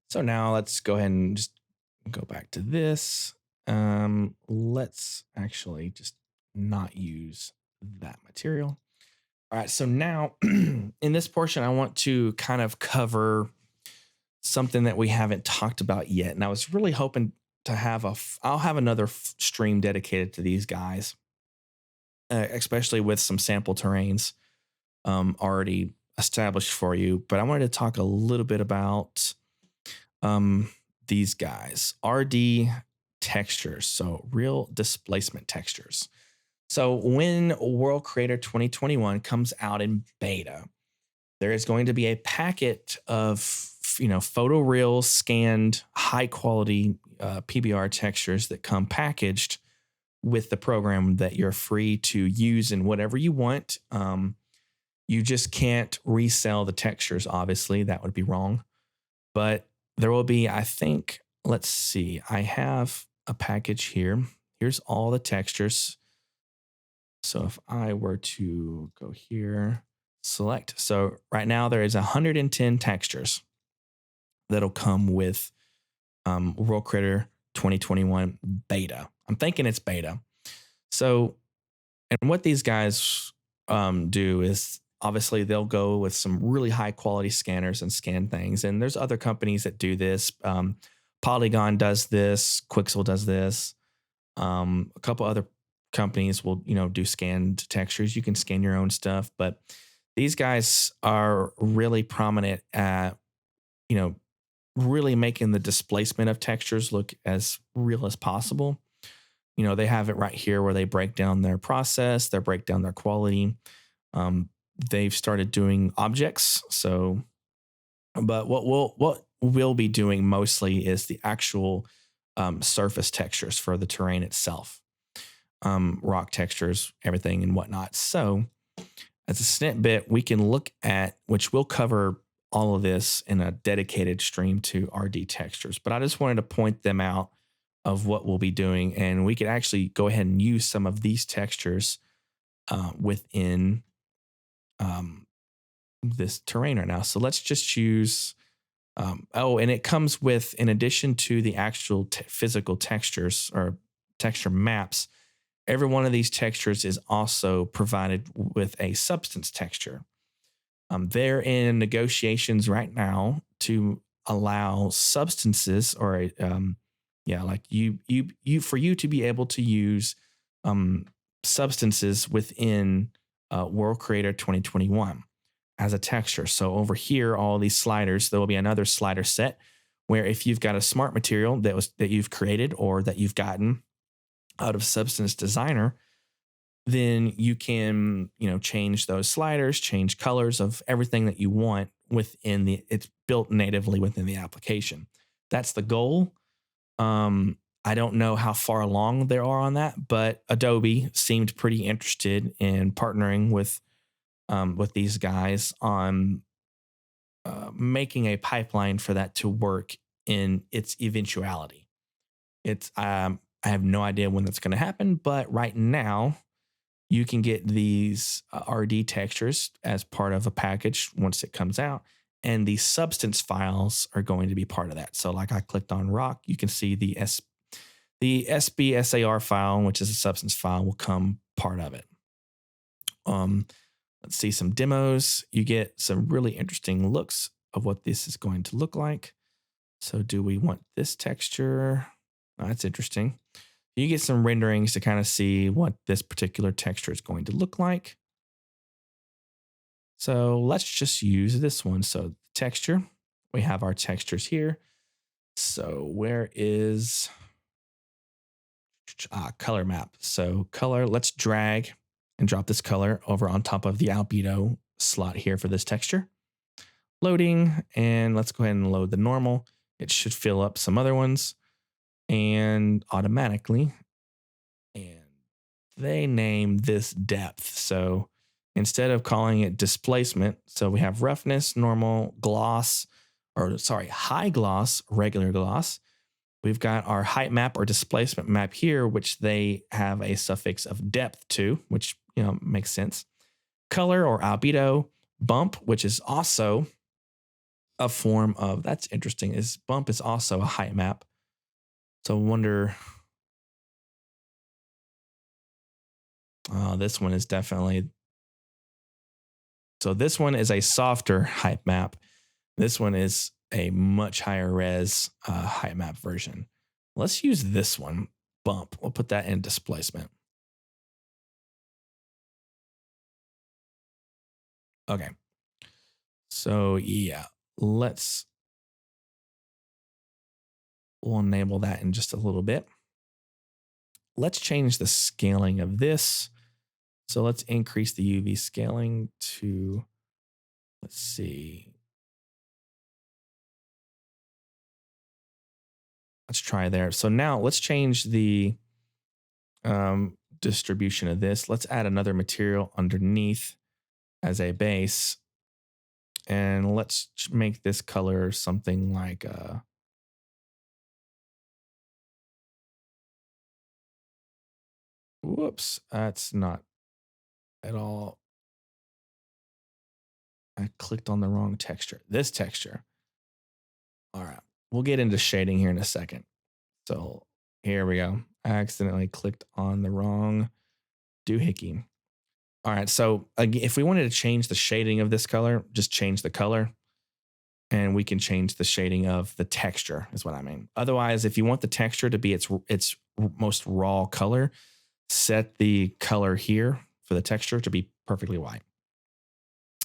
So now let's go ahead and just go back to this. Let's actually just not use that material. All right, so now in this portion, I want to kind of cover something that we haven't talked about yet. And I was really hoping to have I'll have another stream dedicated to these guys, especially with some sample terrains already established for you. But I wanted to talk a little bit about um, these guys, RD textures, so real displacement textures. So when World Creator 2021 comes out in beta, there is going to be a packet of photoreal scanned high quality PBR textures that come packaged with the program that you're free to use in whatever you want. You just can't resell the textures, obviously, that would be wrong. But there will be, I think, let's see, I have a package here. Here's all the textures. So if I were to go here, select. So right now there is 110 textures that'll come with World Creator 2021 beta. I'm thinking it's beta. So, and what these guys do is obviously they'll go with some really high quality scanners and scan things. And there's other companies that do this. Polygon does this. Quixel does this. A couple other companies will, do scanned textures. You can scan your own stuff, but these guys are really prominent at, really making the displacement of textures look as real as possible. They have it right here where they break down their process, they break down their quality. They've started doing objects. So, but what we'll be doing mostly is the actual surface textures for the terrain itself, rock textures, everything and whatnot. So, as a snippet, we can look at, which we'll cover all of this in a dedicated stream to RDTextures, but I just wanted to point them out of what we'll be doing. And we could actually go ahead and use some of these textures within this terrain right now. So let's just use, and it comes with, in addition to the actual physical textures or texture maps, every one of these textures is also provided with a substance texture. They're in negotiations right now to allow substances or like you for you to be able to use substances within World Creator 2021 as a texture. So over here, all these sliders, there will be another slider set where if you've got a smart material that you've created or that you've gotten out of Substance Designer, then you can, change those sliders, change colors of everything that you want within it's built natively within the application. That's the goal. I don't know how far along they are on that, but Adobe seemed pretty interested in partnering with these guys on making a pipeline for that to work in its eventuality. I have no idea when that's going to happen, but right now you can get these RD textures as part of a package once it comes out. And the substance files are going to be part of that. So like I clicked on rock, you can see the SBSAR file, which is a substance file, will come part of it. Let's see some demos. You get some really interesting looks of what this is going to look like. So do we want this texture? Oh, that's interesting. You get some renderings to kind of see what this particular texture is going to look like. So let's just use this one. So texture, we have our textures here. So where is color map? So color, let's drag and drop this color over on top of the albedo slot here for this texture. Loading, and let's go ahead and load the normal. It should fill up some other ones and automatically. And they name this depth. So instead of calling it displacement, so we have roughness, normal, gloss, high gloss, regular gloss. We've got our height map or displacement map here, which they have a suffix of depth to, which makes sense. Color or albedo, bump, which is also a form of, that's interesting, is bump is also a height map. So I wonder, this one is definitely, so this one is a softer height map. This one is a much higher res height map version. Let's use this one, bump. We'll put that in displacement. Okay. So yeah, we'll enable that in just a little bit. Let's change the scaling of this. So let's increase the UV scaling to, let's see. Let's try there. So now let's change the distribution of this. Let's add another material underneath as a base. And let's make this color something like whoops, that's not at all. I clicked on the wrong texture. This texture. All right. We'll get into shading here in a second. So here we go. I accidentally clicked on the wrong doohickey. All right. So if we wanted to change the shading of this color, just change the color. And we can change the shading of the texture is what I mean. Otherwise, if you want the texture to be its most raw color, set the color here for the texture to be perfectly white.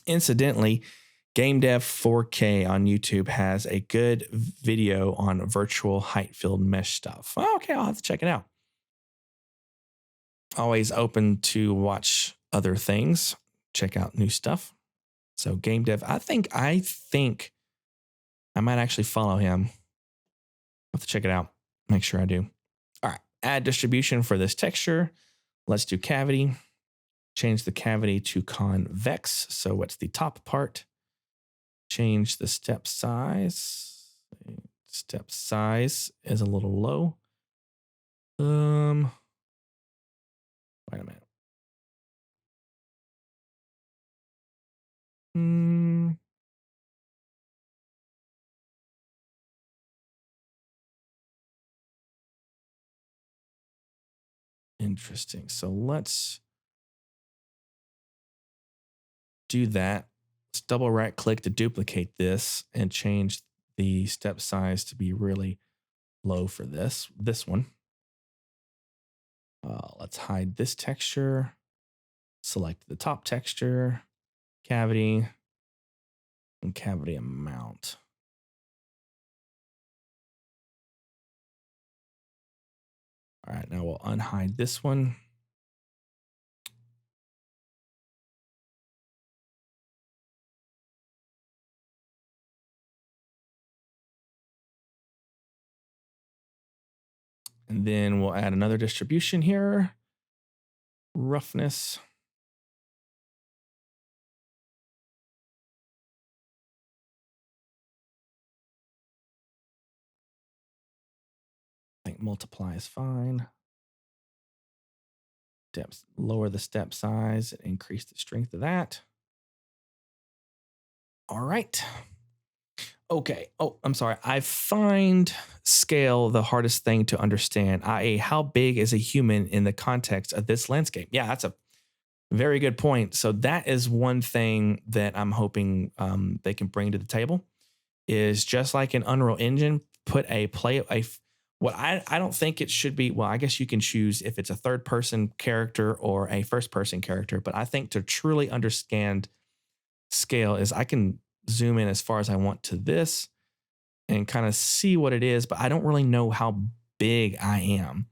Incidentally, Game Dev 4K on YouTube has a good video on virtual height field mesh stuff. Oh, okay, I'll have to check it out. Always open to watch other things, check out new stuff. So Game Dev, I think I might actually follow him. I'll have to check it out. Make sure I do. All right, add distribution for this texture. Let's do cavity. Change the cavity to convex. So what's the top part? Change the step size. Step size is a little low. Wait a minute. Interesting. So let's do that. Let's double right click to duplicate this and change the step size to be really low for this one. Let's hide this texture. Select the top texture, cavity, and cavity amount. All right, now we'll unhide this one. And then we'll add another distribution here. Roughness. I think multiply is fine. Depth, lower the step size, increase the strength of that. All right. Okay. Oh, I'm sorry. I find scale the hardest thing to understand, i.e., how big is a human in the context of this landscape? Yeah, that's a very good point. So that is one thing that I'm hoping they can bring to the table is just like in Unreal Engine, put what I don't think it should be. Well, I guess you can choose if it's a third person character or a first person character, but I think to truly understand scale is I can zoom in as far as I want to this and kind of see what it is, but I don't really know how big I am.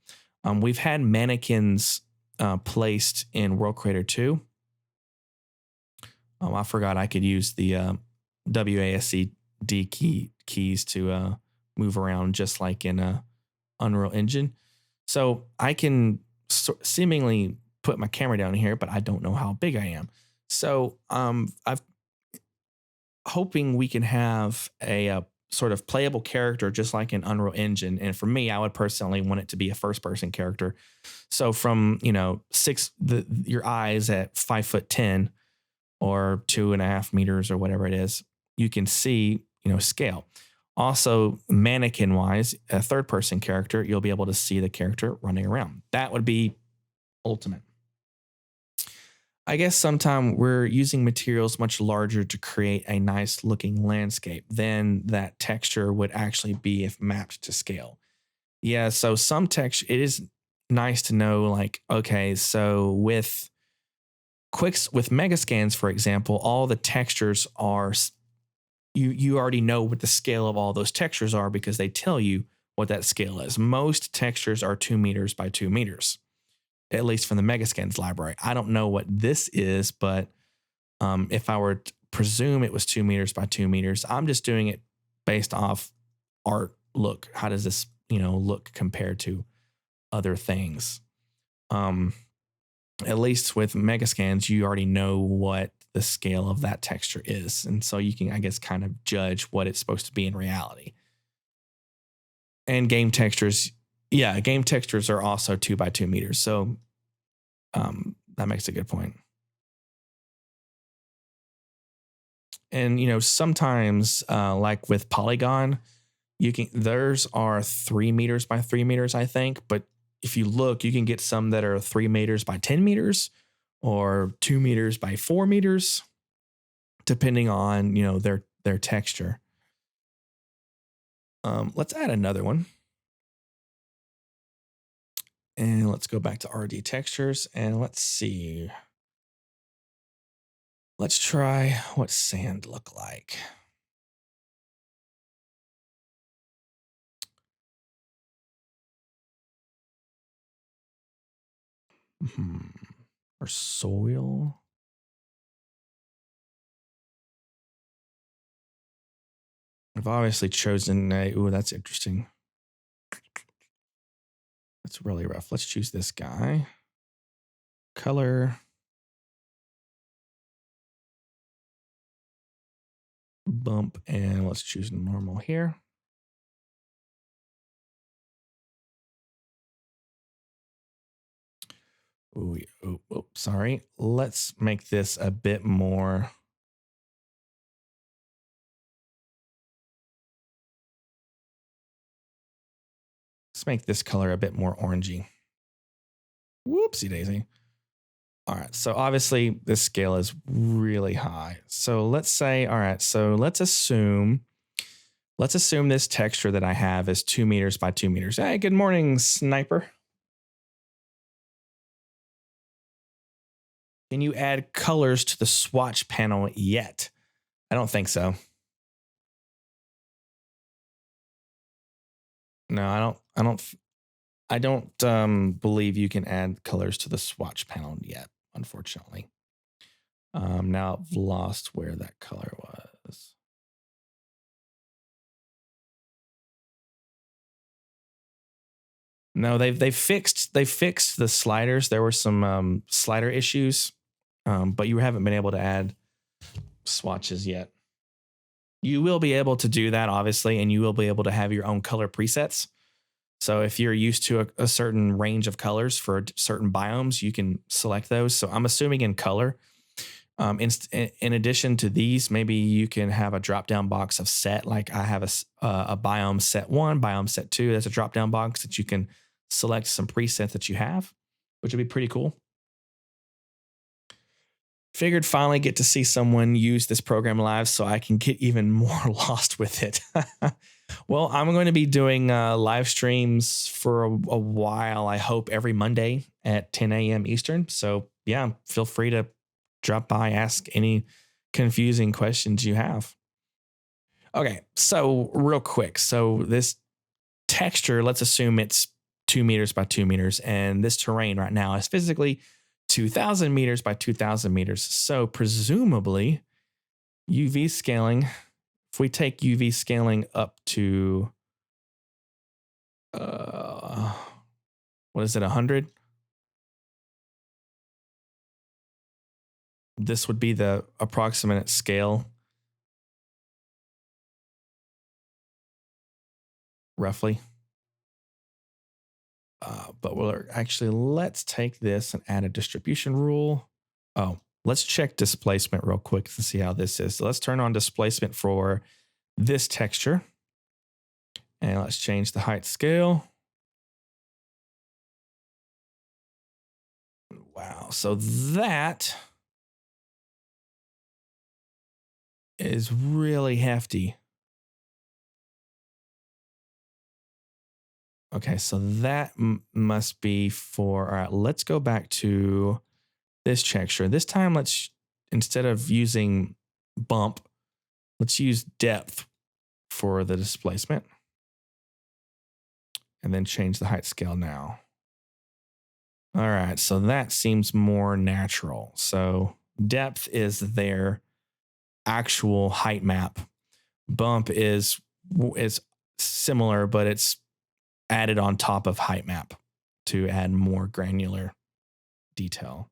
We've had mannequins placed in World Creator 2. I forgot I could use the WASD keys to move around just like in Unreal Engine. So I can seemingly put my camera down here, but I don't know how big I am. So I've hoping we can have a sort of playable character just like in Unreal Engine. And for me, I would personally want it to be a first person character. So from, your eyes at 5'10" or 2.5 meters or whatever it is, you can see, scale. Also, mannequin wise, a third person character, you'll be able to see the character running around. That would be ultimate. I guess sometime we're using materials much larger to create a nice looking landscape than that texture would actually be if mapped to scale. Yeah, so some texture, it is nice to know, like, okay, so with Megascans, for example, all the textures are you already know what the scale of all those textures are because they tell you what that scale is. Most textures are 2 meters by 2 meters, at least from the Megascans library. I don't know what this is, but if I were to presume it was 2 meters by 2 meters, I'm just doing it based off art look. How does this, look compared to other things? At least with Megascans, you already know what the scale of that texture is. And so you can, I guess, kind of judge what it's supposed to be in reality. And game textures, yeah, game textures are also 2 by 2 meters. So that makes a good point. And sometimes like with Polygon, theirs are 3 meters by 3 meters, I think. But if you look, you can get some that are 3 meters by 10 meters or 2 meters by 4 meters, depending on their texture. Let's add another one. And let's go back to RDTextures and let's see. Let's try what sand look like. Or soil. I've obviously chosen ooh, that's interesting. That's really rough. Let's choose this guy. Color. Bump, and let's choose normal here. Ooh, sorry. Let's make this a bit more. Let's make this color a bit more orangey. Whoopsie daisy. All right, so obviously this scale is really high. So let's say, all right, so let's assume this texture that I have is 2 meters by 2 meters. Hey, good morning, Sniper. Can you add colors to the swatch panel yet? I don't think so. No, I don't believe you can add colors to the swatch panel yet, unfortunately. Now I've lost where that color was. No, they fixed the sliders. There were some slider issues, but you haven't been able to add swatches yet. You will be able to do that, obviously, and you will be able to have your own color presets. So if you're used to a certain range of colors for certain biomes, you can select those. So I'm assuming in color. In addition to these, maybe you can have a drop down box of set. Like I have a biome set 1, biome set 2. That's a drop down box that you can select some presets that you have, which would be pretty cool. Figured finally get to see someone use this program live so I can get even more lost with it. Well, I'm going to be doing live streams for a while. I hope every Monday at 10 a.m. Eastern. So yeah, feel free to drop by, ask any confusing questions you have. Okay, so real quick. So this texture, let's assume it's 2 meters by 2 meters. And this terrain right now is physically 2,000 meters by 2,000 meters. So presumably UV scaling, if we take UV scaling up to, what is it, 100? This would be the approximate scale, roughly. But let's take this and add a distribution rule. Oh, let's check displacement real quick to see how this is. So let's turn on displacement for this texture. And let's change the height scale. Wow, so that is really hefty. Okay, so that must be for, all right, let's go back to this texture. This time, let's, instead of using bump, let's use depth for the displacement. And then change the height scale now. All right, so that seems more natural. So depth is their actual height map. Bump is similar, but it's added on top of height map to add more granular detail.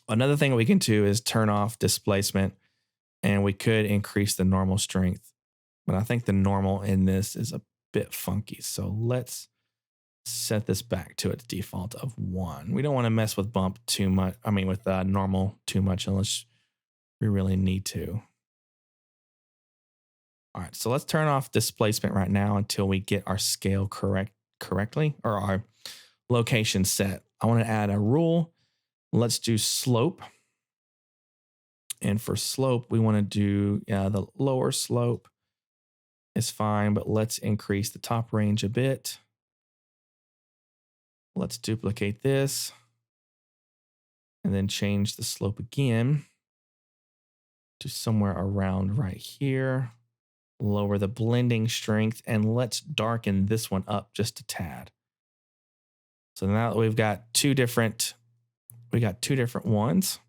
Another thing we can do is turn off displacement, and we could increase the normal strength. But I think the normal in this is a bit funky. So let's set this back to its default of 1. We don't want to mess with bump too much. I mean, with normal too much unless we really need to. All right, so let's turn off displacement right now until we get our scale correctly, or our location set. I want to add a rule. Let's do slope. And for slope, we want to do the lower slope is fine, but let's increase the top range a bit. Let's duplicate this and then change the slope again to somewhere around right here. Lower the blending strength, and let's darken this one up just a tad. So now that we've got two different ones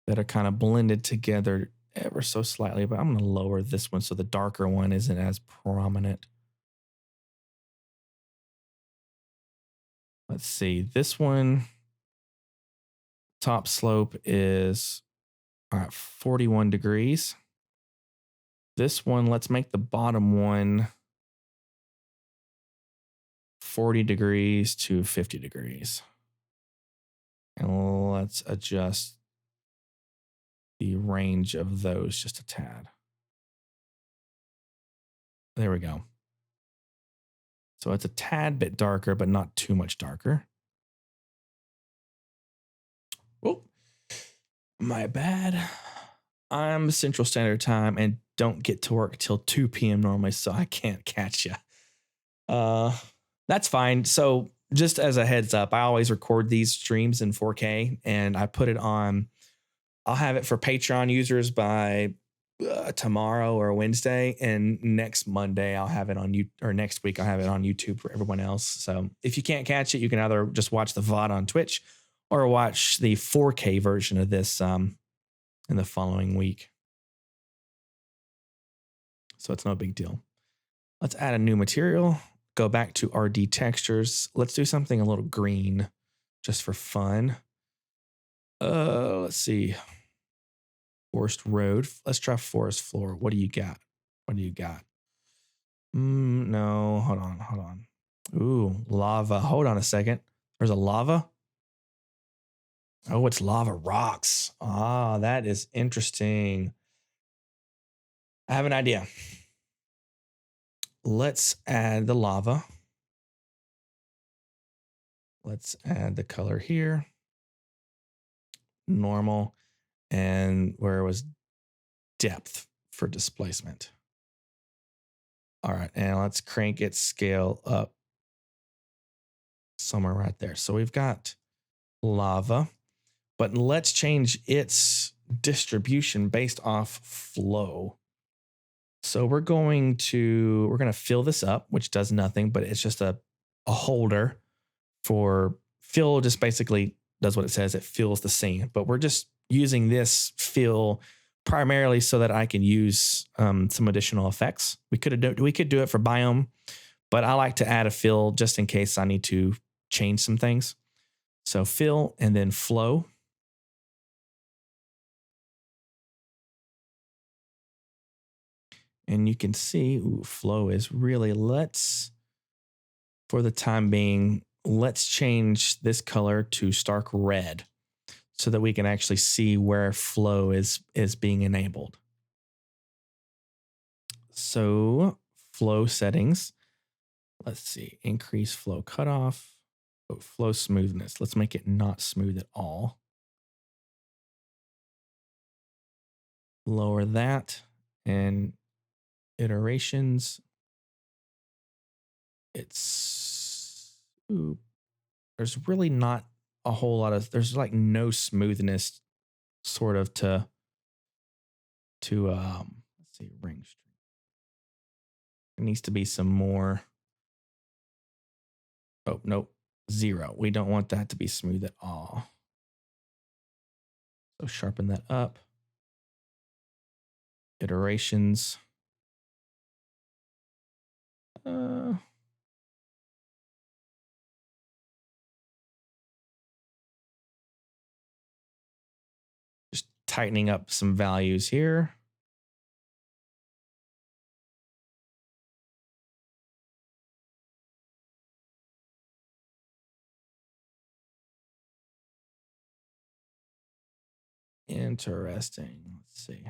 that are kind of blended together ever so slightly, but I'm going to lower this one so the darker one isn't as prominent. Let's see, this one, top slope is, all right, 41 degrees. This one, let's make the bottom one 40 degrees to 50 degrees. And let's adjust the range of those just a tad. There we go. So it's a tad bit darker, but not too much darker. Oh, my bad. I'm Central Standard Time and don't get to work till 2 p.m. normally, so I can't catch you. That's fine. So just as a heads up, I always record these streams in 4K and I put it on. I'll have it for Patreon users by tomorrow or Wednesday, and next Monday I'll have it on you, or next week I'll have it on YouTube for everyone else. So if you can't catch it, you can either just watch the VOD on Twitch or watch the 4K version of this in the following week. So it's no big deal. Let's add a new material. Go back to RDTextures. Let's do something a little green just for fun. Let's see. Forest road. Let's try forest floor. What do you got? What do you got? No, hold on. Ooh, lava. Hold on a second. There's a lava. Oh, it's lava rocks. Ah, that is interesting. I have an idea. Let's add the lava. Let's add the color here. Normal. And where was depth for displacement? All right, and let's crank its scale up somewhere right there. So we've got lava, but let's change its distribution based off flow. So we're going to fill this up, which does nothing, but it's just a holder for fill. Just basically does what it says. It fills the scene, but we're just using this fill primarily so that I can use some additional effects. We could do it for biome, but I like to add a fill just in case I need to change some things. So fill and then flow. And you can see, flow is really, for the time being, let's change this color to stark red so that we can actually see where flow is being enabled. So flow settings. Let's see. Increase flow cutoff. Oh, flow smoothness. Let's make it not smooth at all. Lower that. And iterations. Ooh, there's really not a whole lot of, there's like no smoothness sort of to let's see, ring stream. There needs to be some more. Oh, nope. 0. We don't want that to be smooth at all. So sharpen that up. Iterations. Just tightening up some values here. Interesting. Let's see.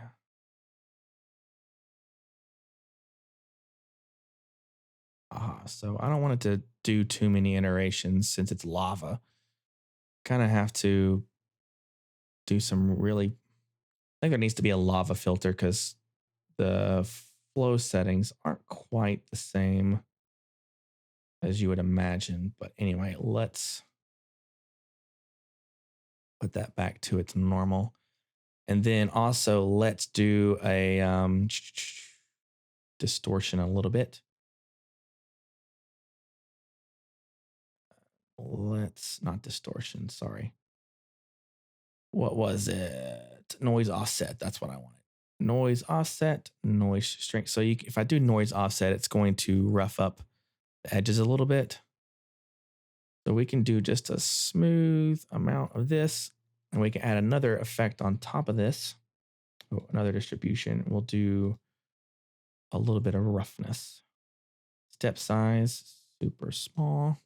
So I don't want it to do too many iterations since it's lava. Kind of have to do some really, I think there needs to be a lava filter because the flow settings aren't quite the same as you would imagine. But anyway, let's put that back to its normal. And then also let's do a distortion a little bit. Let's not distortion, sorry. What was it? Noise offset, that's what I wanted. Noise offset, noise strength. So if I do noise offset, it's going to rough up the edges a little bit. So we can do just a smooth amount of this, and we can add another effect on top of this. Oh, another distribution. We'll do a little bit of roughness. Step size, super small.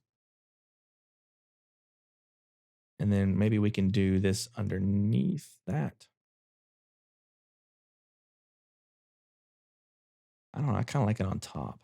And then maybe we can do this underneath that. I don't know. I kind of like it on top.